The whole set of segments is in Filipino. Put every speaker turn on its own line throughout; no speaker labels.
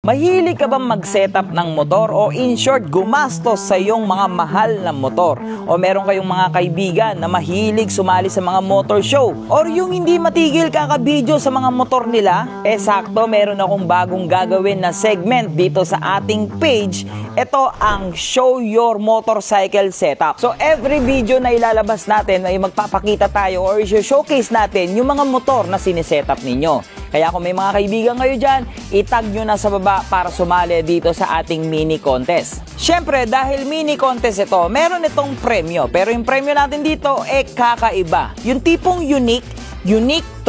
Mahilig ka bang mag-setup ng motor o in short gumastos sa iyong mga mahal na motor? O meron kayong mga kaibigan na mahilig sumali sa mga motor show? Or yung hindi matigil kakabidyo sa mga motor nila? Sakto, meron akong bagong gagawin na segment dito sa ating page. Ito ang Show Your Motorcycle Setup. So every video na ilalabas natin ay magpapakita tayo or showcase natin yung mga motor na sinisetup ninyo. Kaya kung may mga kaibigan kayo dyan, itag nyo na sa baba para sumali dito sa ating mini contest. Siyempre, dahil mini contest ito, meron itong premyo. Pero yung premyo natin dito, kakaiba. Yung tipong unique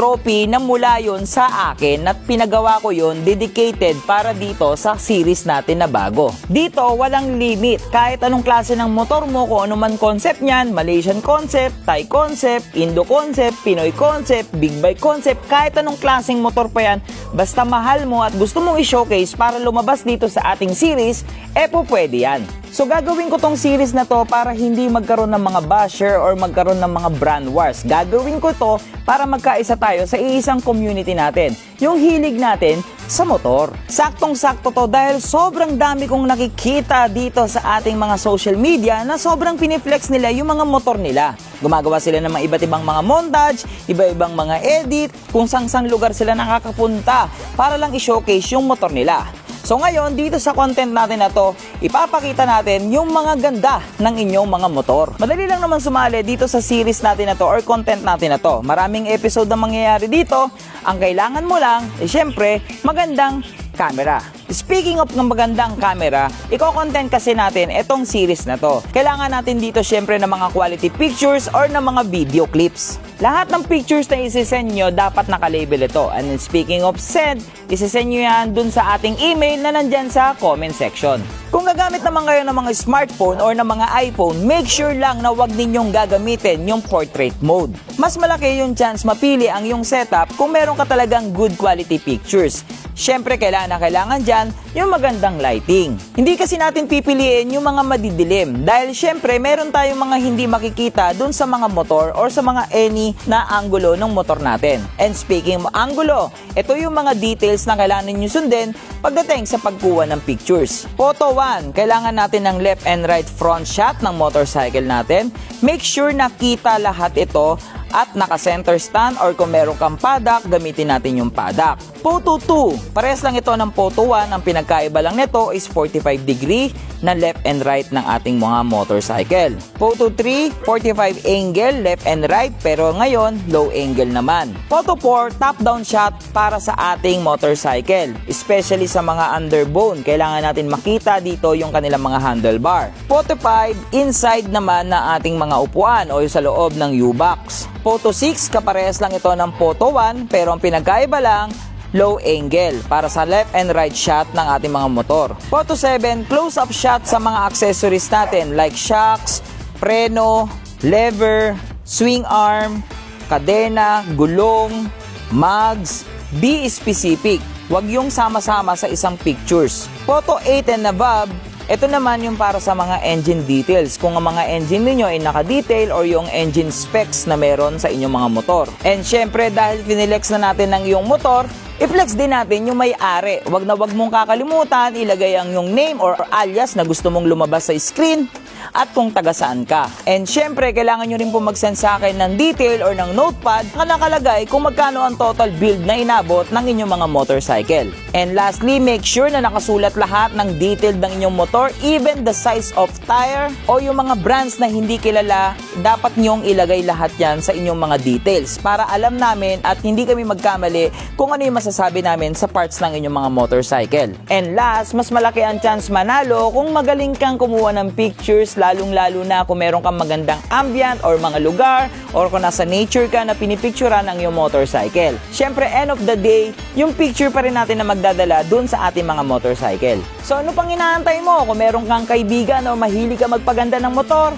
trophy na mula yun sa akin at pinagawa ko yun dedicated para dito sa series natin na bago. Dito, walang limit. Kahit anong klase ng motor mo, kung ano man concept niyan, Malaysian concept, Thai concept, Indo concept, Pinoy concept, big bike concept, kahit anong klaseng motor pa yan, basta mahal mo at gusto mong i-showcase para lumabas dito sa ating series, pwede yan. So gagawin ko tong series na to para hindi magkaroon ng mga basher or magkaroon ng mga brand wars. Gagawin ko to para magkaisa tayo sa iisang community natin, yung hilig natin sa motor. Saktong-sakto to dahil sobrang dami kong nakikita dito sa ating mga social media na sobrang piniflex nila yung mga motor nila. Gumagawa sila ng mga iba't ibang mga montage, iba-ibang mga edit, kung sang-sang lugar sila nakakapunta para lang i-showcase yung motor nila. So ngayon, dito sa content natin na to, ipapakita natin yung mga ganda ng inyong mga motor. Madali lang naman sumali dito sa series natin na to or content natin na to. Maraming episode na mangyayari dito. Ang kailangan mo lang, syempre, magandang camera. Speaking of ng magandang camera, i-content kasi natin itong series na to. Kailangan natin dito syempre ng mga quality pictures or ng mga video clips. Lahat ng pictures na isi-send nyo, dapat naka-label ito. And speaking of send, isi-send nyo yan dun sa ating email na nandyan sa comment section. Kung gagamit naman kayo ng mga smartphone or ng mga iPhone, make sure lang na wag ninyong gagamitin yung portrait mode. Mas malaki yung chance mapili ang yung setup kung meron ka talagang good quality pictures. Siyempre, kailangan dyan yung magandang lighting. Hindi kasi natin pipiliin yung mga madidilim dahil siyempre, meron tayong mga hindi makikita dun sa mga motor or sa mga any na angulo ng motor natin. And speaking of angulo, ito yung mga details na kailangan nyo sundin pagdating sa pagkuha ng pictures. Photo 1, kailangan natin ng left and right front shot ng motorcycle natin. Make sure nakita lahat ito at naka-center stand or kung meron kang paddock, gamitin natin yung paddock. Photo 2, pares lang ito ng photo 1, ang pinagkaiba lang nito is 45 degree na left and right ng ating mga motorcycle. Photo 3, 45 angle left and right pero ngayon low angle naman. Photo 4, top down shot para sa ating motorcycle, especially sa mga underbone. Kailangan natin makita dito yung kanilang mga handlebar. Photo 5, inside naman na ating mga upuan o sa loob ng U-box. Photo 6, kaparehas lang ito ng photo 1 pero ang pinagkaiba lang, low angle para sa left and right shot ng ating mga motor. Photo 7, close-up shot sa mga accessories natin like shocks, preno, lever, swing arm, kadena, gulong, mags. Be specific. Huwag yung sama-sama sa isang pictures. Photo 8 and above, ito naman yung para sa mga engine details. Kung ang mga engine niyo ay naka-detail or yung engine specs na meron sa inyong mga motor. And syempre dahil finilex na natin ng iyong motor, i-flex din natin yung may-ari. Wag mong kakalimutan, ilagay ang yung name or alias na gusto mong lumabas sa screen at kung taga saan ka. And syempre, kailangan nyo rin po mag-send sa akin ng detail or ng notepad na nakalagay kung magkano ang total build na inabot ng inyong mga motorcycle. And lastly, make sure na nakasulat lahat ng detail ng inyong motor, even the size of tire o yung mga brands na hindi kilala, dapat nyong ilagay lahat yan sa inyong mga details para alam namin at hindi kami magkamali kung ano yung masasabi namin sa parts ng inyong mga motorcycle. And last, mas malaki ang chance manalo kung magaling kang kumuha ng pictures, lalong-lalo na kung meron kang magandang ambient or mga lugar or kung nasa nature ka na pinipicturean ng iyong motorcycle. Siyempre, end of the day, yung picture pa rin natin na magdadala dun sa ating mga motorcycle. So ano pang inaantay mo? Kung meron kang kaibigan o mahilig ka magpaganda ng motor,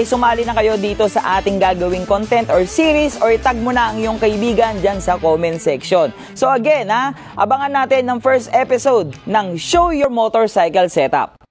sumali na kayo dito sa ating gagawing content or series or itag mo na ang iyong kaibigan dyan sa comment section. So again, abangan natin ng first episode ng Show Your Motorcycle Setup.